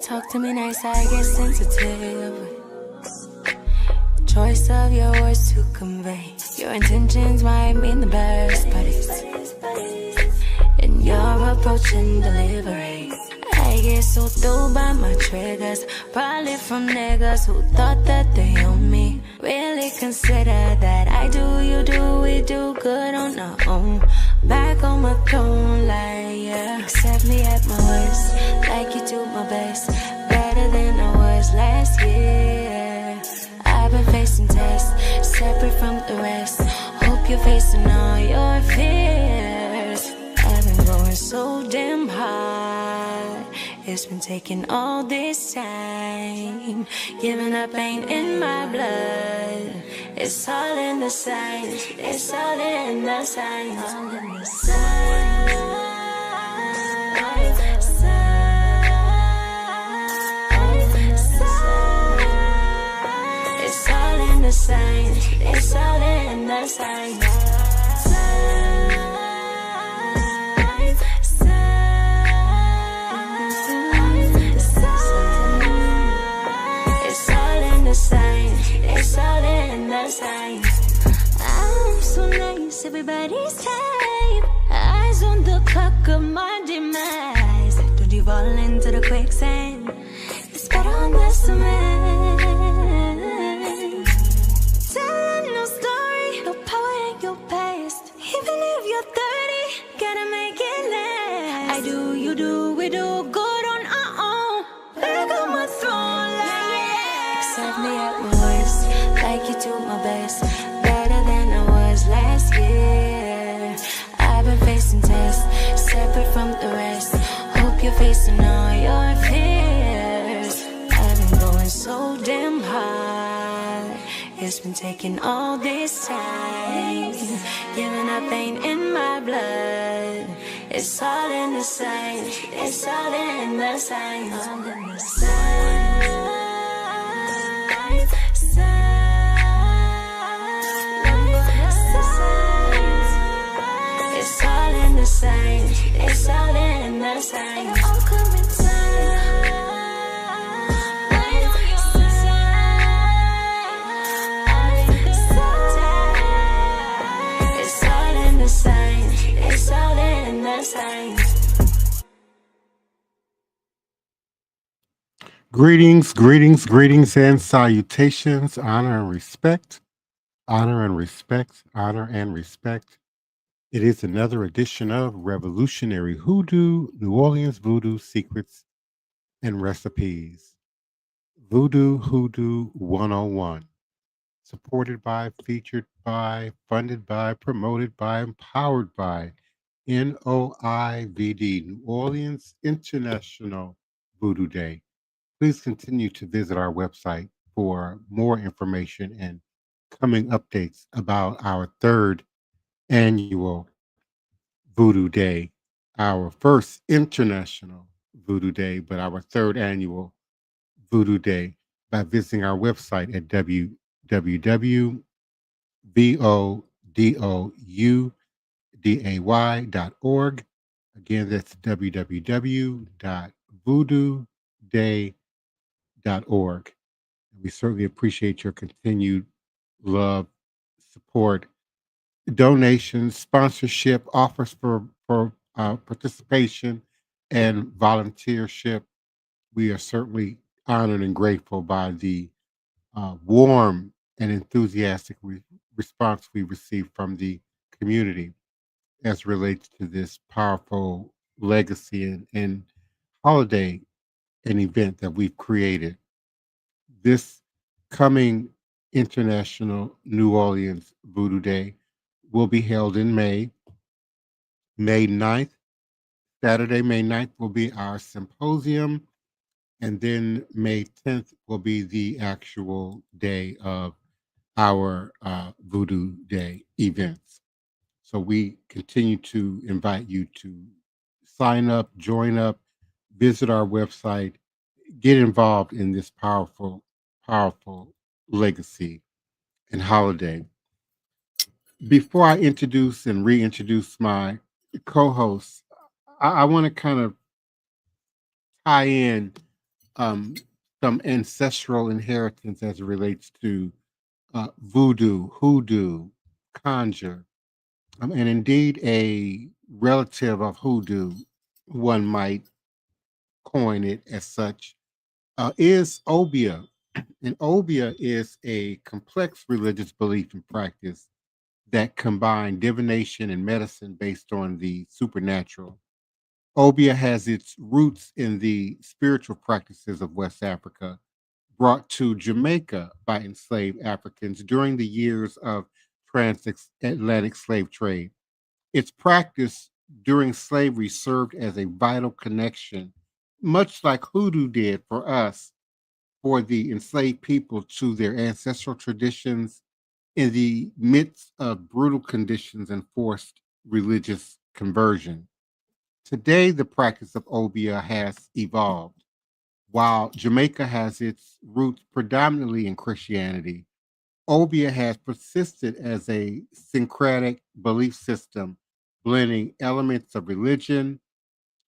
Talk to me nice, I get sensitive. Choice of your words to convey. Your intentions might mean the best, but it's in your approach and delivery. I get so through by my triggers, probably from niggas who thought that they own me. Really consider that I do, you do, we do good on our own. Back on my throne, like yeah. Accept me at my worst, like you do my best. Better than I was last year. I've been facing tests, separate from the rest. Hope you're facing all your fears. I've been going so damn hard. It's been taking all this time. Giving up ain't in my blood. It's all in the signs. It's all in the signs. All in the signs. It's all in the signs. It's all in the signs. It's all in the signs. I'm so nice, everybody's type. Eyes on the clock of my demise. Don't you fall into the quicksand. It's better on the cement. Telling no story, no power in your past. Even if you're 30, gotta make it last. I do, you do, we do good on our own. Back on my throne, like yeah. Accept me at my worst, like you do my best. Better than I was last year. I've been facing tests, separate from the rest. Hope you're facing all your fears. I've been going so damn hard. It's been taking all this time. Giving up ain't in my blood. It's all in the signs. It's all in the signs. All in the signs. It's all in the signs. It's all in the signs. All coming It's all in the signs. It's all in the signs. Greetings, greetings, greetings, and salutations. Honor and respect. Honor and respect. Honor and respect. It is another edition of Revolutionary Hoodoo, New Orleans Voodoo Secrets and Recipes. Voodoo Hoodoo 101. Supported by, featured by, funded by, promoted by, empowered by NOIVD, New Orleans International Voodoo Day. Please continue to visit our website for more information and coming updates about our third annual Voodoo Day, our first international Voodoo Day, but our third annual Voodoo Day by visiting our website at www.voodooday.org. Again, that's www.voodooday.org. We certainly appreciate your continued love, support, donations, sponsorship, offers for participation, and volunteership. We are certainly honored and grateful by the warm and enthusiastic response we receive from the community as relates to this powerful legacy and holiday and event that we've created. This coming International New Orleans Voodoo Day will be held in May 9th. Saturday, May 9th will be our symposium. And then May 10th will be the actual day of our Voodoo Day events. So we continue to invite you to sign up, join up, visit our website, get involved in this powerful, powerful legacy and holiday. Before I introduce and reintroduce my co-hosts, I want to kind of tie in um, some ancestral inheritance as it relates to voodoo, hoodoo, conjure, and indeed a relative of hoodoo, one might coin it as such, is obia. And obia is a complex religious belief and practice that combine divination and medicine based on the supernatural. Obia has its roots in the spiritual practices of West Africa, brought to Jamaica by enslaved Africans during the years of transatlantic slave trade. Its practice during slavery served as a vital connection, much like hoodoo did for us, for the enslaved people to their ancestral traditions in the midst of brutal conditions and forced religious conversion. Today, the practice of obia has evolved. While Jamaica has its roots predominantly in Christianity, obia has persisted as a syncretic belief system, blending elements of religion,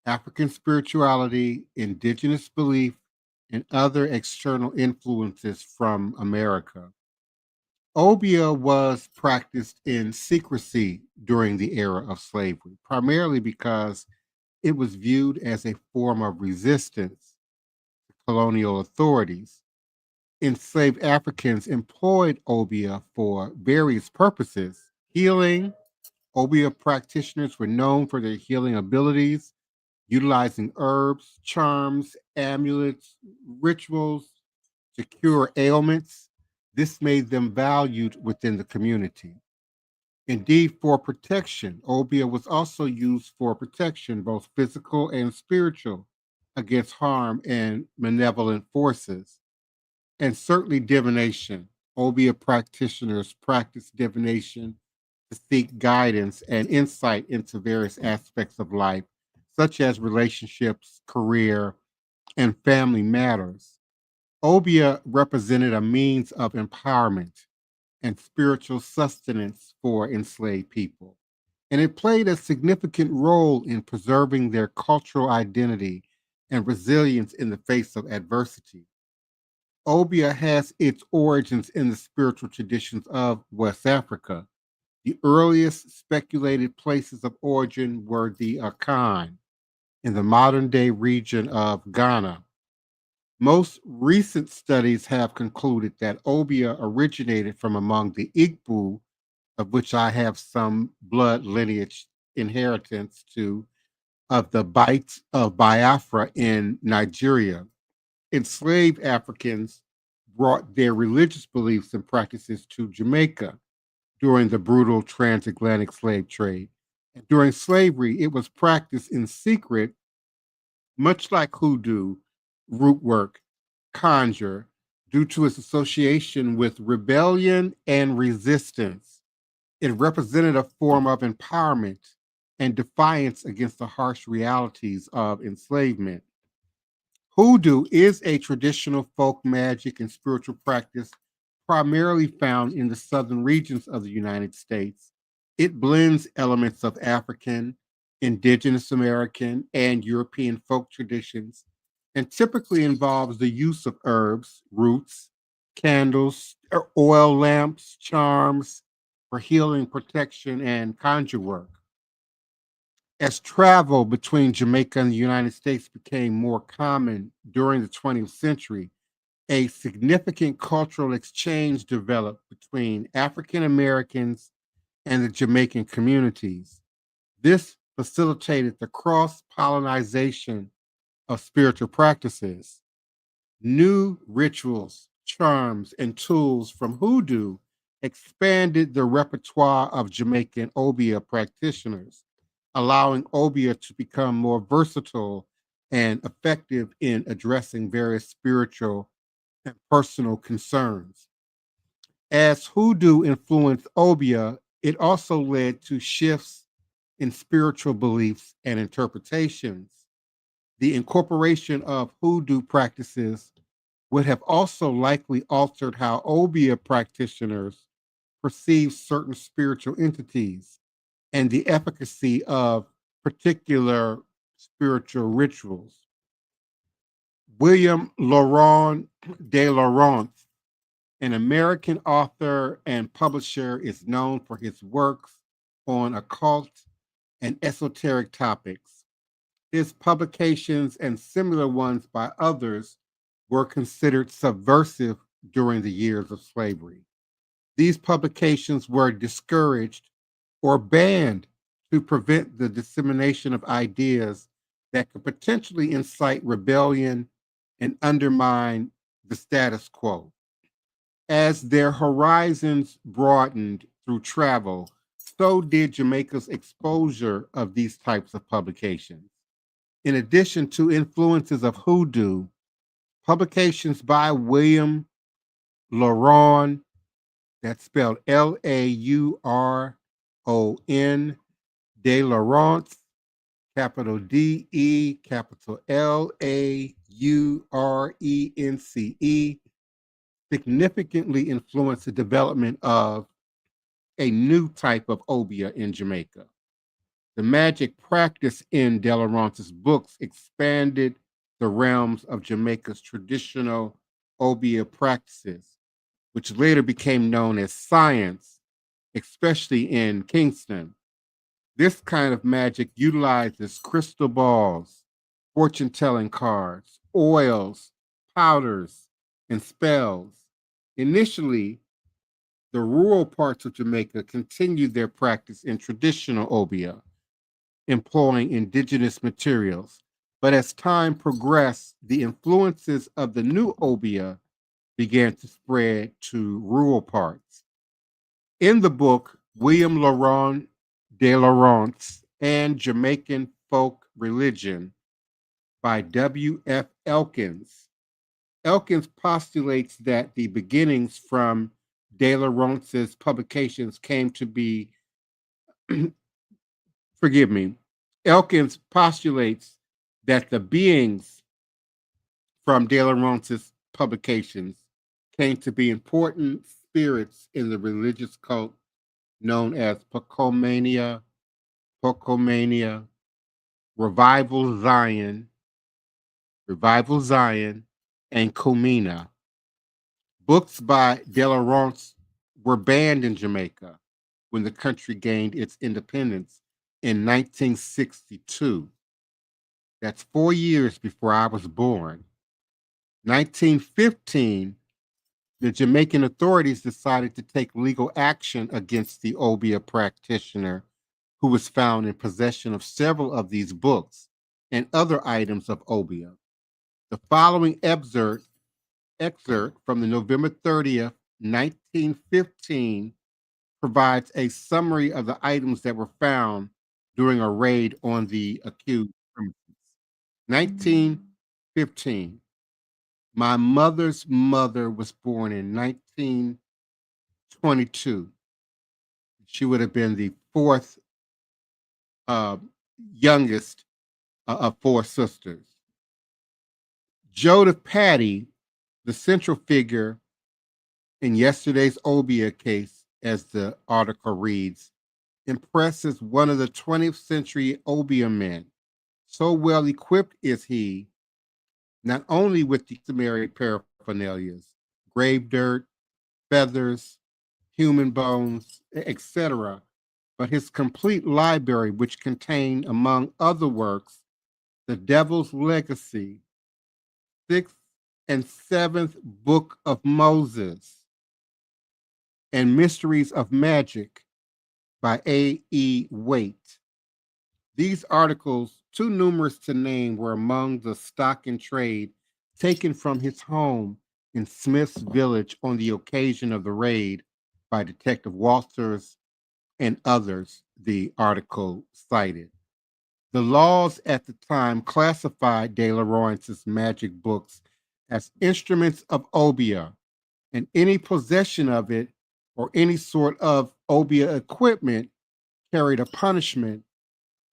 African spirituality, indigenous belief, and other external influences from America. Obia was practiced in secrecy during the era of slavery, primarily because it was viewed as a form of resistance to colonial authorities. Enslaved Africans employed obia for various purposes. Healing, obia practitioners were known for their healing abilities, utilizing herbs, charms, amulets, rituals to cure ailments. This made them valued within the community. Indeed, for protection, obia was also used for protection, both physical and spiritual, against harm and malevolent forces. And certainly divination. Obia practitioners practice divination to seek guidance and insight into various aspects of life, such as relationships, career, and family matters. Obia represented a means of empowerment and spiritual sustenance for enslaved people. And it played a significant role in preserving their cultural identity and resilience in the face of adversity. Obia has its origins in the spiritual traditions of West Africa. The earliest speculated places of origin were the Akan in the modern day region of Ghana. Most recent studies have concluded that Obia originated from among the Igbo, of which I have some blood lineage inheritance to, of the Bites of Biafra in Nigeria. Enslaved Africans brought their religious beliefs and practices to Jamaica during the brutal transatlantic slave trade. And during slavery, it was practiced in secret, much like hoodoo, root work, conjure, due to its association with rebellion and resistance. It represented a form of empowerment and defiance against the harsh realities of enslavement. Hoodoo is a traditional folk magic and spiritual practice primarily found in the southern regions of the United States. It blends elements of African, indigenous American, and European folk traditions and typically involves the use of herbs, roots, candles, oil lamps, charms for healing, protection, and conjure work. As travel between Jamaica and the United States became more common during the 20th century, a significant cultural exchange developed between African Americans and the Jamaican communities. This facilitated the cross pollination of spiritual practices. New rituals, charms, and tools from hoodoo expanded the repertoire of Jamaican obia practitioners, allowing obia to become more versatile and effective in addressing various spiritual and personal concerns. As hoodoo influenced obia, it also led to shifts in spiritual beliefs and interpretations. The incorporation of hoodoo practices would have also likely altered how obia practitioners perceive certain spiritual entities and the efficacy of particular spiritual rituals. William Laurent de Laurence, an American author and publisher, is known for his works on occult and esoteric topics. His publications and similar ones by others were considered subversive during the years of slavery. These publications were discouraged or banned to prevent the dissemination of ideas that could potentially incite rebellion and undermine the status quo. As their horizons broadened through travel, so did Jamaica's exposure of these types of publications. In addition to influences of hoodoo, publications by William Laurent, that's spelled Lauron, de Laurence, capital DE, capital LAURENCE, significantly influenced the development of a new type of obia in Jamaica. The magic practice in De Laurence's books expanded the realms of Jamaica's traditional obia practices, which later became known as science, especially in Kingston. This kind of magic utilizes crystal balls, fortune telling cards, oils, powders, and spells. Initially, the rural parts of Jamaica continued their practice in traditional obia, employing indigenous materials. But as time progressed, the influences of the new obia began to spread to rural parts. In the book, William Laurent de Laurence and Jamaican Folk Religion by W.F. Elkins, Elkins postulates that the beginnings from de Laurence's publications came to be, forgive me, Elkins postulates that the beings from de Laurence's publications came to be important spirits in the religious cult known as Pocomania, Revival Zion, and Comina. Books by De Laurence were banned in Jamaica when the country gained its independence in 1962. That's 4 years before I was born. 1915, the Jamaican authorities decided to take legal action against the obia practitioner who was found in possession of several of these books and other items of obia. The following excerpt from the November 30th, 1915 provides a summary of the items that were found during a raid on the accused premises. 1915. My mother's mother was born in 1922. She would have been the fourth uh, youngest of four sisters. Joseph Patty, the central figure in yesterday's obia case, as the article reads, impresses one of the 20th century obia men. So well equipped is he, not only with the customary paraphernalias, grave dirt, feathers, human bones, etc., but his complete library, which contained, among other works, The Devil's Legacy, 6th and 7th Book of Moses, and Mysteries of Magic by A.E. Waite. These articles, too numerous to name, were among the stock in trade taken from his home in Smith's Village on the occasion of the raid by Detective Walters and others, the article cited. The laws at the time classified De Laurence's magic books as instruments of obia, and any possession of it or any sort of obia equipment carried a punishment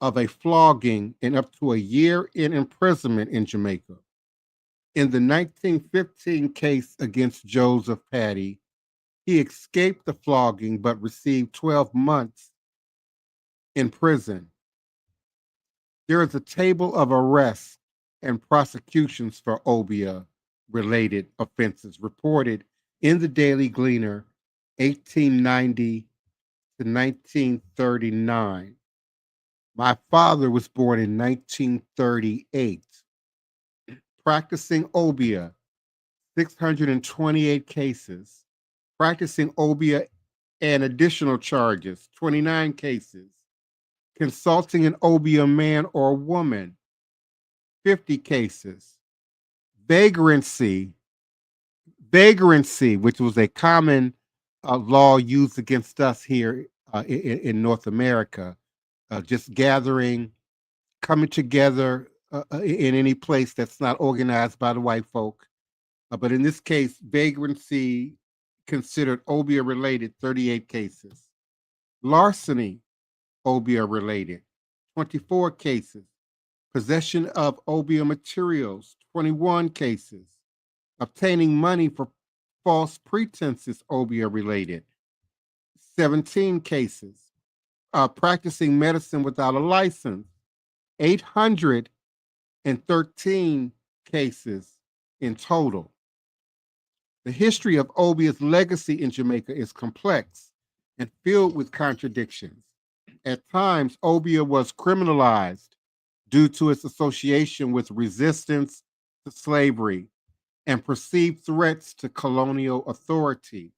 of a flogging and up to a year in imprisonment in Jamaica. In the 1915 case against Joseph Patty, he escaped the flogging but received 12 months in prison. There is a table of arrests and prosecutions for obeah-related offenses reported in the Daily Gleaner, 1890 to 1939. My father was born in 1938. Practicing obeah, 628 cases. Practicing obeah and additional charges, 29 cases. Consulting an obeah man or woman, 50 cases. Vagrancy, which was a common law used against us here in North America, just gathering, coming together in any place that's not organized by the white folk. But in this case, vagrancy considered obeah related, 38 cases. Larceny, obeah related, 24 cases. Possession of obeah materials, 21 cases. Obtaining money for false pretenses, obeah related, 17 cases. Practicing medicine without a license, 813 cases in total. The history of obeah's legacy in Jamaica is complex and filled with contradictions. At times, obeah was criminalized due to its association with resistance to slavery and perceived threats to colonial authority.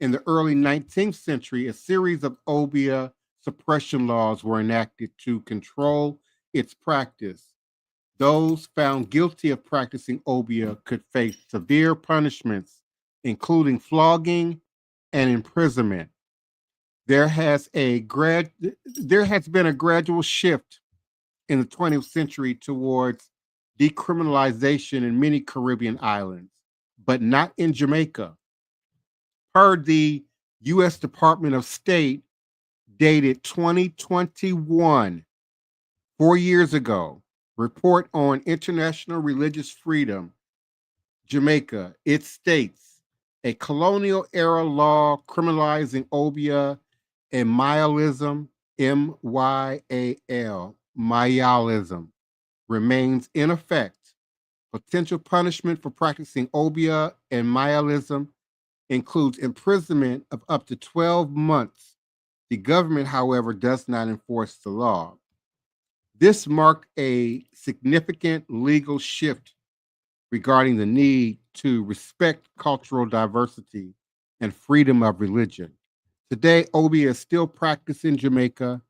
In the early 19th century, a series of obeah suppression laws were enacted to control its practice. Those found guilty of practicing obeah could face severe punishments, including flogging and imprisonment. There has been a gradual shift in the 20th century towards decriminalization in many Caribbean islands, but not in Jamaica. Per the U.S. Department of State, dated 2021, 4 years ago, report on international religious freedom, Jamaica, it states a colonial era law criminalizing obeah and Mayalism, M-Y-A-L, Mayalism, remains in effect. Potential punishment for practicing obeah and Mayalism includes imprisonment of up to 12 months. The government, however, does not enforce the law. This marked a significant legal shift regarding the need to respect cultural diversity and freedom of religion. Today, obeah is still practiced in Jamaica.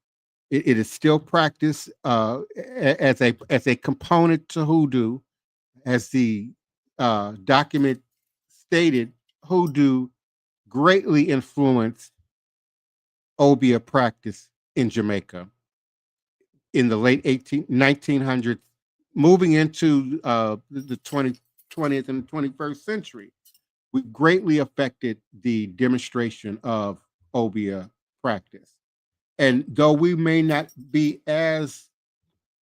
It is still practiced as a component to hoodoo, as the document stated. Hoodoo greatly influenced obeah practice in Jamaica in the late 1900s, moving into the 20th and 21st century. We greatly affected the demonstration of obeah practice. And though we may not be as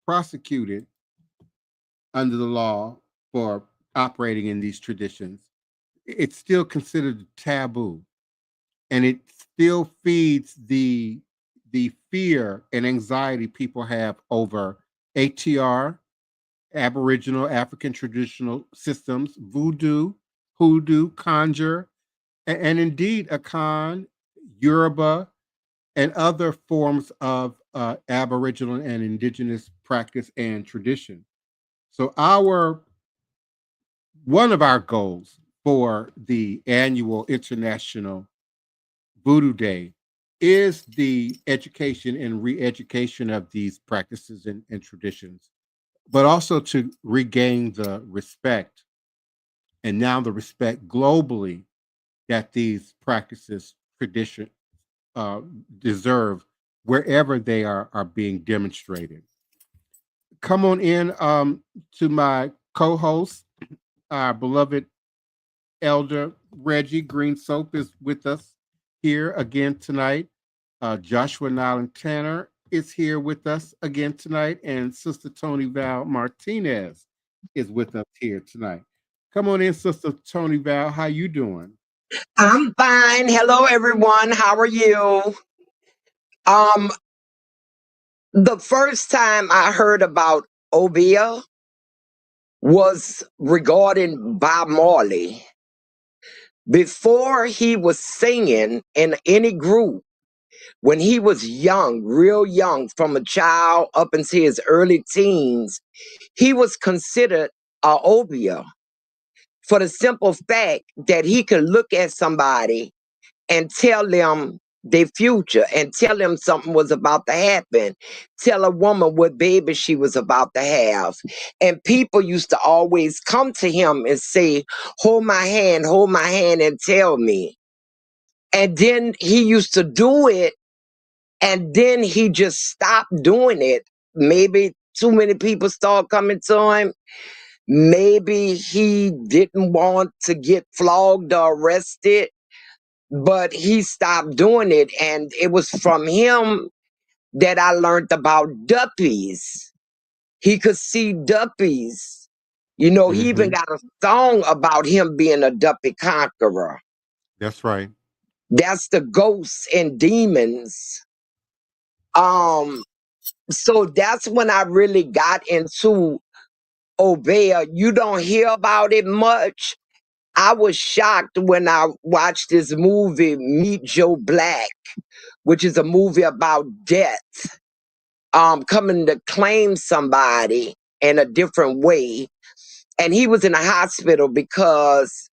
prosecuted under the law for operating in these traditions, it's still considered taboo. And it still feeds the fear and anxiety people have over ATR, Aboriginal African traditional systems, voodoo, hoodoo, conjure, and indeed Akan, Yoruba, and other forms of Aboriginal and indigenous practice and tradition. So one of our goals for the annual International Voodoo Day is the education and re-education of these practices and traditions, but also to regain the respect, and now the respect globally, that these practices, tradition deserve wherever they are being demonstrated. Come on in to my co-host, our beloved elder Reggie Green Soap is with us here again tonight. Joshua Nyland Tanner is here with us again tonight, and Sister Toni Val Martinez is with us here tonight. Come on in, Sister Toni Val. How you doing? I'm fine. Hello, everyone. How are you? The first time I heard about obeah was regarding Bob Marley. Before he was singing in any group, when he was young, real young, from a child up into his early teens, he was considered a obia for the simple fact that he could look at somebody and tell them their future and tell them something was about to happen, tell a woman what baby she was about to have. And people used to always come to him and say, hold my hand and tell me. And then he used to do it, and then he just stopped doing it. Maybe too many people started coming to him. Maybe he didn't want to get flogged or arrested, but he stopped doing it. And it was from him that I learned about duppies. He could see duppies. You know, he even Mm-hmm. got a song about him being a duppy conqueror. That's right. That's the ghosts and demons. Um, so that's when I really got into Obeah. You don't hear about it much. I was shocked when I watched this movie, Meet Joe Black, which is a movie about death, coming to claim somebody in a different way. And he was in a hospital because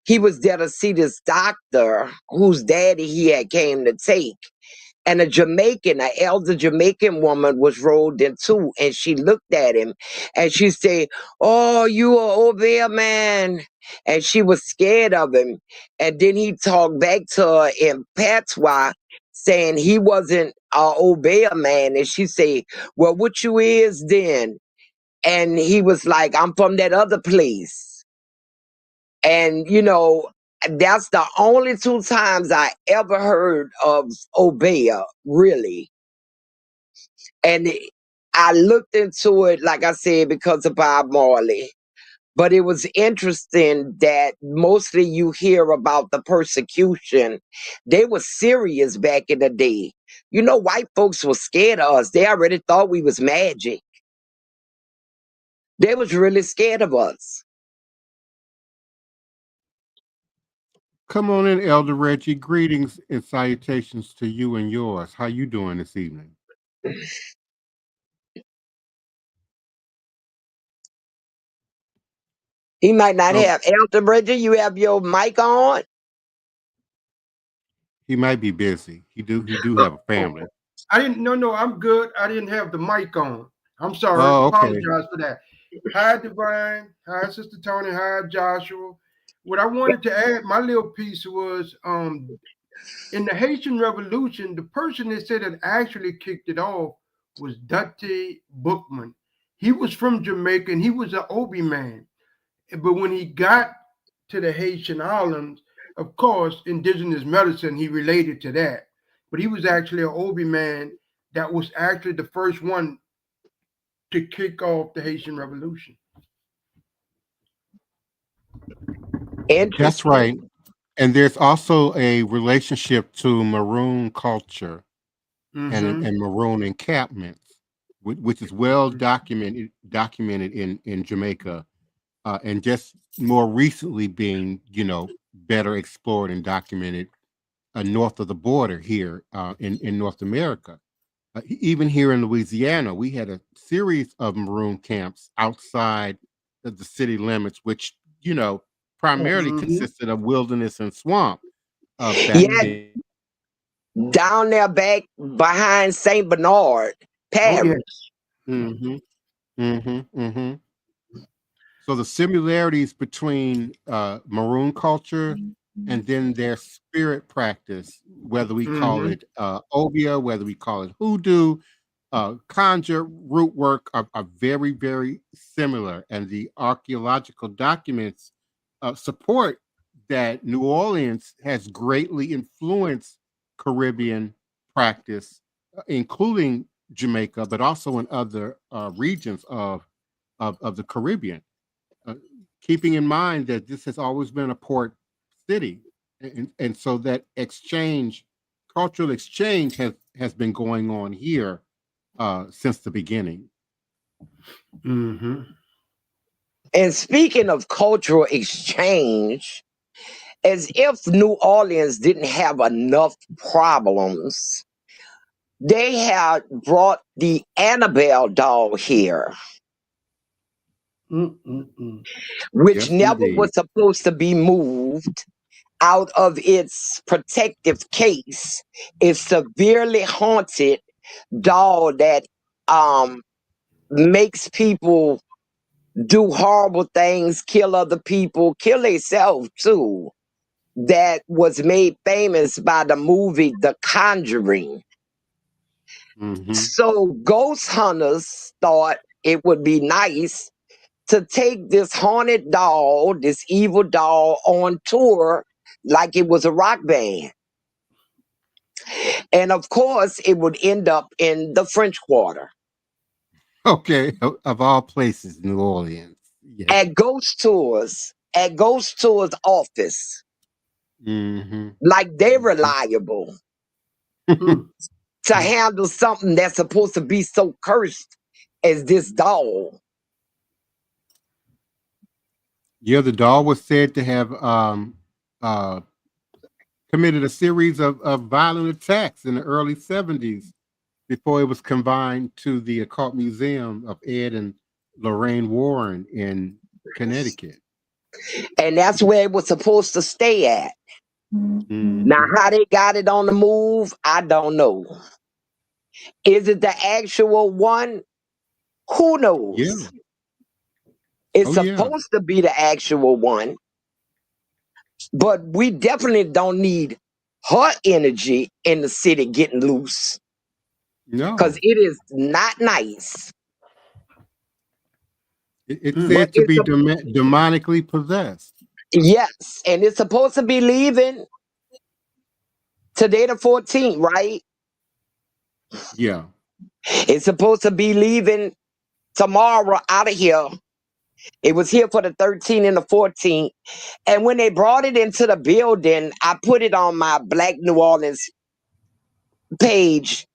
he was there to see this doctor whose daddy he had came to take. And an elder Jamaican woman was rolled in too. And she looked at him and she said, oh, you are Obeah man. And she was scared of him. And then he talked back to her in patois, saying he wasn't a Obeah man. And she said, well, what you is then? And he was like, I'm from that other place. And, you know, that's the only two times I ever heard of Obeah, really. And I looked into it, like I said, because of Bob Marley. But it was interesting that mostly you hear about the persecution. They were serious back in the day. You know, white folks were scared of us. They already thought we was magic. They was really scared of us. Come on in, Elder Reggie. Greetings and salutations to you and yours. How you doing this evening? He might not Oh, have. Elder Reggie, you have your mic on? he might be busy. He do have a family. I didn't. No, I'm good. I didn't have the mic on. I'm sorry. Oh, okay. Apologize for that. Hi, Divine. Hi, Sister Toni. Hi, Joshua. What I wanted to add, my little piece was, in the Haitian Revolution, the person that said that actually kicked it off was Dutty Bookman. He was from Jamaica and he was an Obi man. But when he got to the Haitian islands, of course, indigenous medicine, he related to that. But he was actually an Obi man that was actually the first one to kick off the Haitian Revolution. That's right. And there's also a relationship to maroon culture and maroon encampments, which is well documented in Jamaica, and just more recently being, better explored and documented north of the border here in North America. Even here in Louisiana, we had a series of maroon camps outside of the city limits, which, primarily consisted of wilderness and swamp back then. Down there back behind St. Bernard Parish. Mm-hmm. Mm-hmm. Mm-hmm. So the similarities between maroon culture and then their spirit practice, whether we call it Obeah, whether we call it hoodoo, conjure, root work, are very, very similar. And the archaeological documents support that New Orleans has greatly influenced Caribbean practice, including Jamaica, but also in other regions of the Caribbean. Keeping in mind that this has always been a port city, and so that cultural exchange has been going on here since the beginning. And speaking of cultural exchange, as if New Orleans didn't have enough problems, they had brought the Annabelle doll here, which Yes, never indeed. was supposed to be moved out of its protective case. It's severely haunted doll that makes people do horrible things, kill other people, kill themselves too. That was made famous by the movie The Conjuring. Mm-hmm. So ghost hunters thought it would be nice to take this haunted doll, this evil doll, on tour like it was a rock band. And of course, it would end up in the French Quarter Okay, of all places, New Orleans. Yes. at Ghost Tours office. Mm-hmm. Like they're reliable Mm. to handle something that's supposed to be so cursed as this doll. Yeah, the doll was said to have uh, committed a series of violent attacks in the early 70s before it was confined to the Occult Museum of Ed and Lorraine Warren in Connecticut. And that's where it was supposed to stay at. Now, Mm-hmm. how they got it on the move, I don't know. Is it the actual one? Who Yeah. knows? It's Oh, yeah. supposed to be the actual one, but we definitely don't need her energy in the city getting loose because No. it is not nice. It's Mm. But said to it's be demonically possessed. yes, and it's supposed to be leaving today, the 14th, right? Yeah. It's supposed to be leaving tomorrow out of here. It was here for the 13th and the 14th. And when they brought it into the building, I put it on my Black New Orleans page.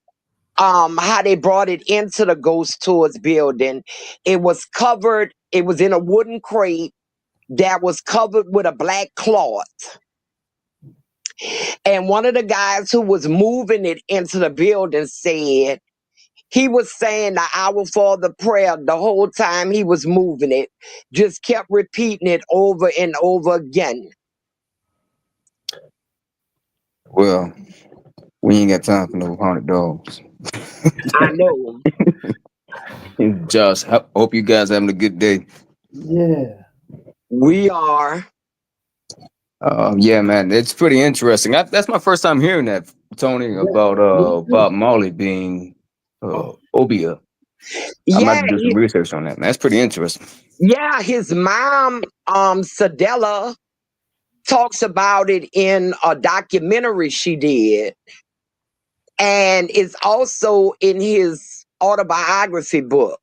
How they brought it into the Ghost Tours building. It was covered, it was in a wooden crate that was covered with a black cloth. And one of the guys who was moving it into the building said he was saying the Our Father prayer the whole time he was moving it, just kept repeating it over and over again. Well, we ain't got time for no haunted dogs. I know. Josh, hope you guys having a good day. Yeah. We are. Yeah, man, it's pretty interesting. That's my first time hearing that, Tony, about Bob Marley being Oh. Obia. I might Yeah, have to do some research on that, man. That's pretty interesting. yeah, his mom, Sadella, talks about it in a documentary she did. And it's also in his autobiography book.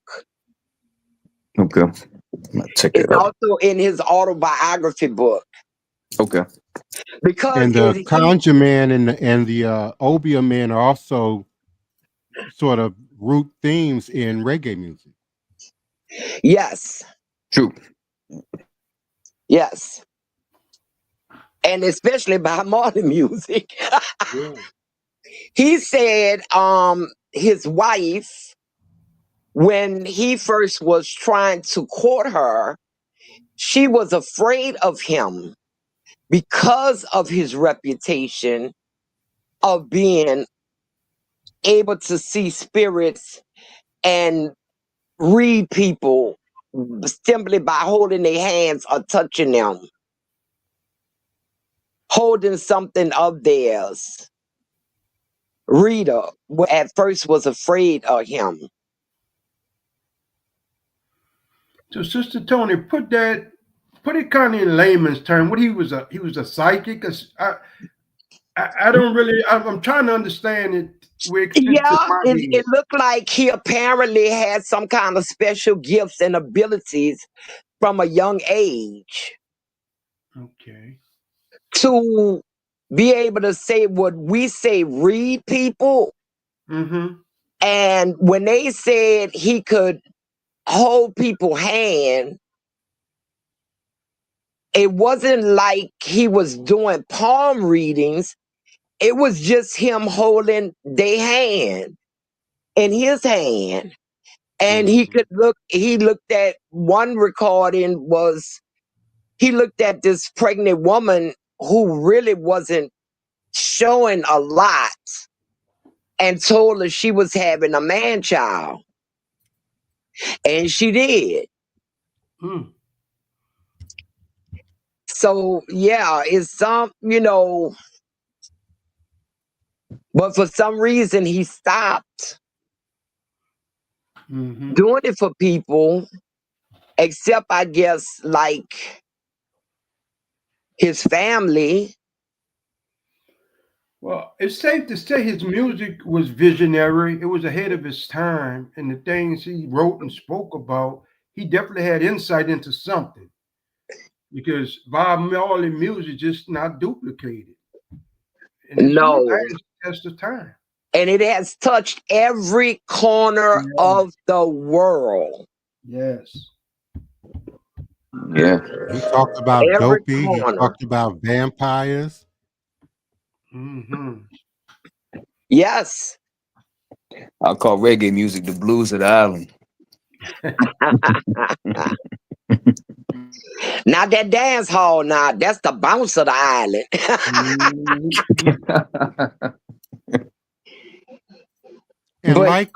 Okay, I'm gonna check It's that out. also in his autobiography book. Okay, Because And the Conjure Man and the Obia Man are also sort of root themes in reggae music. yes, true. yes. And especially by modern music. Yeah. He said his wife, when he first was trying to court her, she was afraid of him because of his reputation of being able to see spirits and read people simply by holding their hands or touching them, holding something of theirs. Rita at first was afraid of him. So, Sister Toni, put it kind of in layman's term. What he was a psychic. 'Cause I don't really. I'm trying to understand it. To Yeah, my head. it looked like he apparently had some kind of special gifts and abilities from a young age Okay. to be able to say what we say, read people. Mm-hmm. And when they said he could hold people's hand it wasn't like he was doing palm readings. It was just him holding their hand in his hand. And he could look, he looked at one recording was, he looked at this pregnant woman who really wasn't showing a lot and told her she was having a man child. And she did. Mm. So, yeah, it's some, you know, but for some reason he stopped doing it for people, except I guess like his family. Well, it's safe to say his music was visionary. It was ahead of his time. And the things he wrote and spoke about, he definitely had insight into something. Because Bob Marley music just not duplicated. And it's No. the test of time. And it has touched every corner of the world. Yes. Yeah. He talked about Every dopey. He corner. talked about vampires. Yes. I call reggae music the blues of the island. Not that dance hall now. That's the bounce of the island. And But, like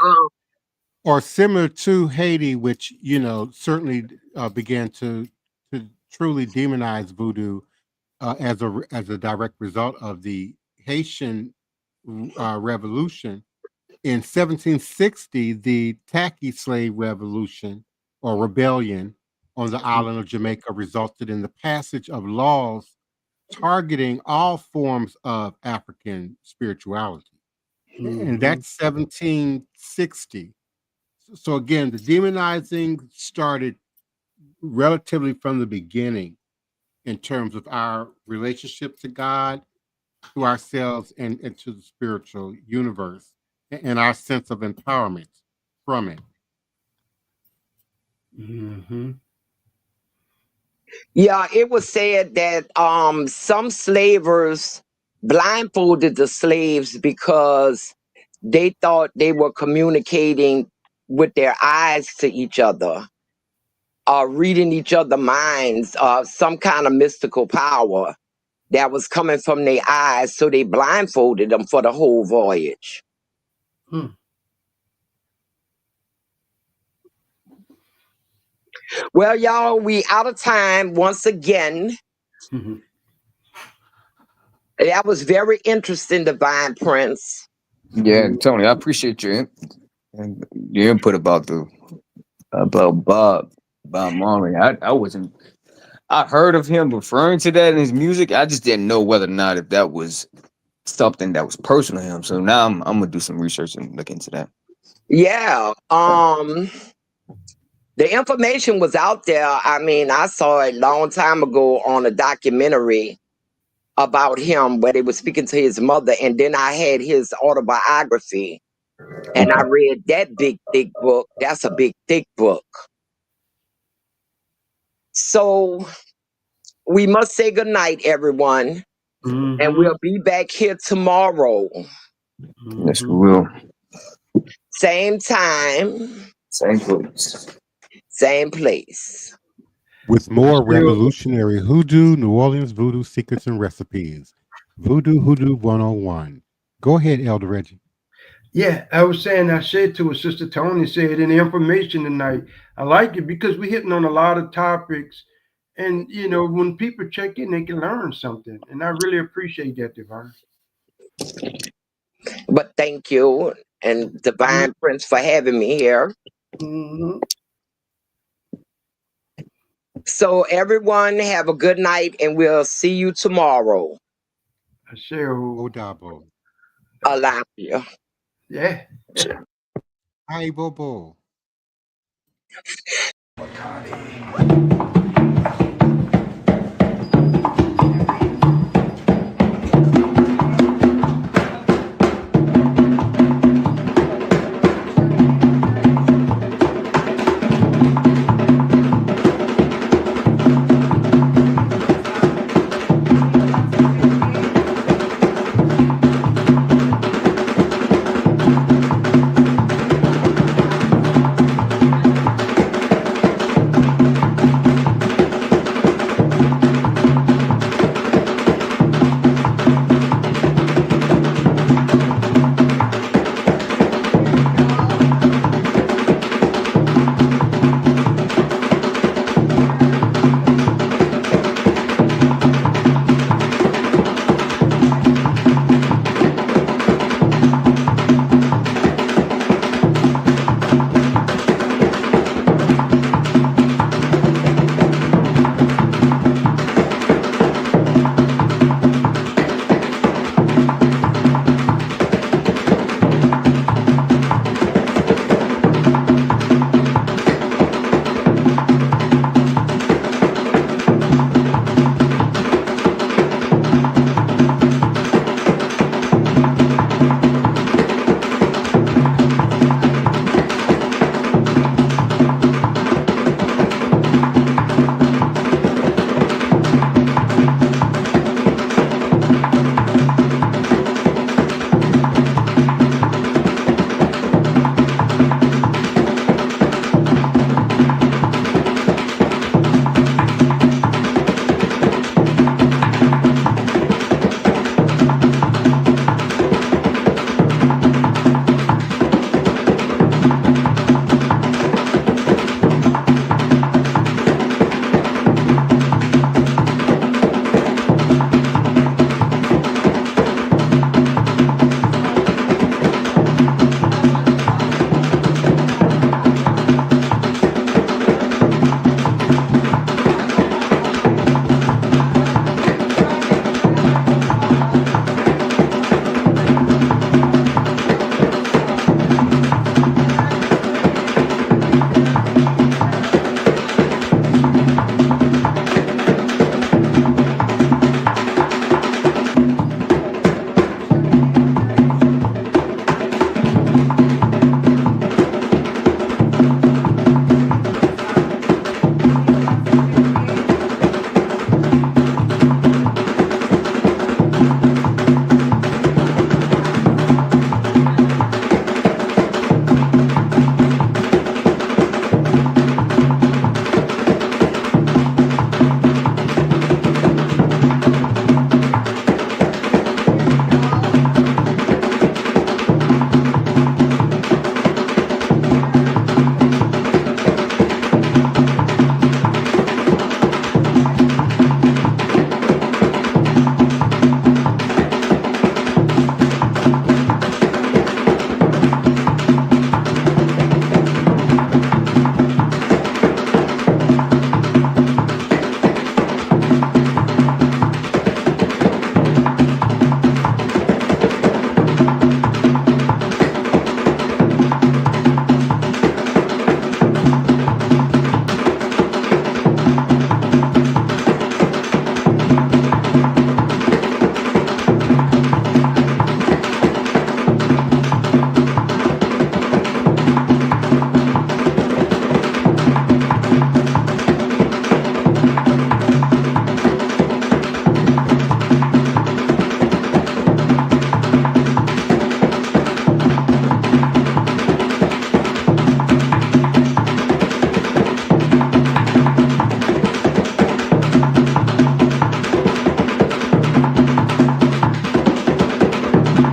or similar to Haiti, which, you know, certainly began to truly demonize voodoo as a direct result of the Haitian revolution. In 1760, the tacky slave revolution or rebellion on the island of Jamaica resulted in the passage of laws targeting all forms of African spirituality. And that's 1760. So again, the demonizing started relatively from the beginning in terms of our relationship to God, to ourselves, and to the spiritual universe, and our sense of empowerment from it. yeah, it was said that some slavers blindfolded the slaves because they thought they were communicating with their eyes to each other, reading each other's minds, some kind of mystical power that was coming from their eyes. So they blindfolded them for the whole voyage. Well, y'all, we out of time once again. That was very interesting, Divine Prince. Yeah, Tony, I appreciate your input about Bob Marley. I heard of him referring to that in his music. I just didn't know whether or not if that was something that was personal to him. So now I'm gonna do some research and look into that. Yeah. The information was out there. I mean, I saw it a long time ago on a documentary about him where they were speaking to his mother, and then I had his autobiography, and I read that big thick book. That's a big thick book. So we must say goodnight, everyone, and we'll be back here tomorrow. Yes, we will. Same time, Same place. same place. With more revolutionary hoodoo, New Orleans voodoo secrets and recipes. Voodoo Hoodoo 101. Go ahead, Elder Reggie. Yeah, I said to her, Sister Toni said in the information tonight, I like it because we're hitting on a lot of topics. And, you know, when people check in, they can learn something. And I really appreciate that, Divine. But thank you, and Divine Prince, for having me here. So everyone have a good night, and we'll see you tomorrow. Odabo. Alapia. Yeah. AYIBOBO.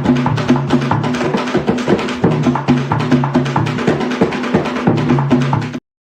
Bye.